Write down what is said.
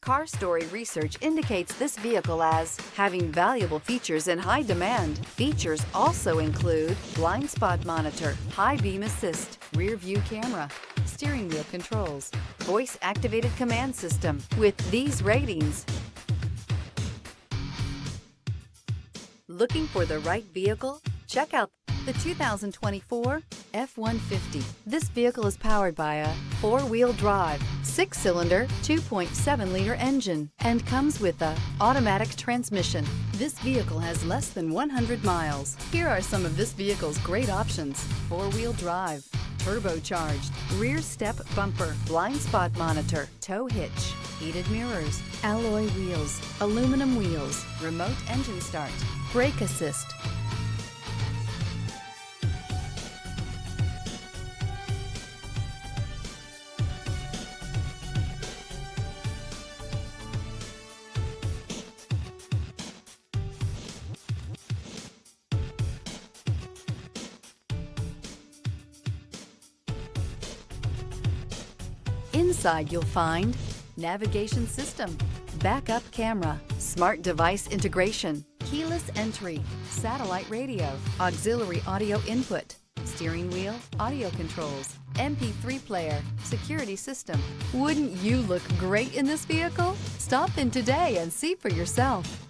Car Story research indicates this vehicle as having valuable features in high demand. Features also include blind spot monitor, high beam assist, rear view camera, steering wheel controls, voice-activated command system. With these ratings, looking for the right vehicle? Check out the 2024 F-150. This vehicle is powered by a four-wheel drive, six-cylinder, 2.7-liter engine, and comes with a automatic transmission. This vehicle has less than 100 miles. Here are some of this vehicle's great options: four-wheel drive, turbocharged, rear step bumper, blind spot monitor, tow hitch, heated mirrors, alloy wheels, aluminum wheels, remote engine start, brake assist. Inside you'll find navigation system, backup camera, smart device integration, keyless entry, satellite radio, auxiliary audio input, steering wheel audio controls, MP3 player, security system. Wouldn't you look great in this vehicle? Stop in today and see for yourself.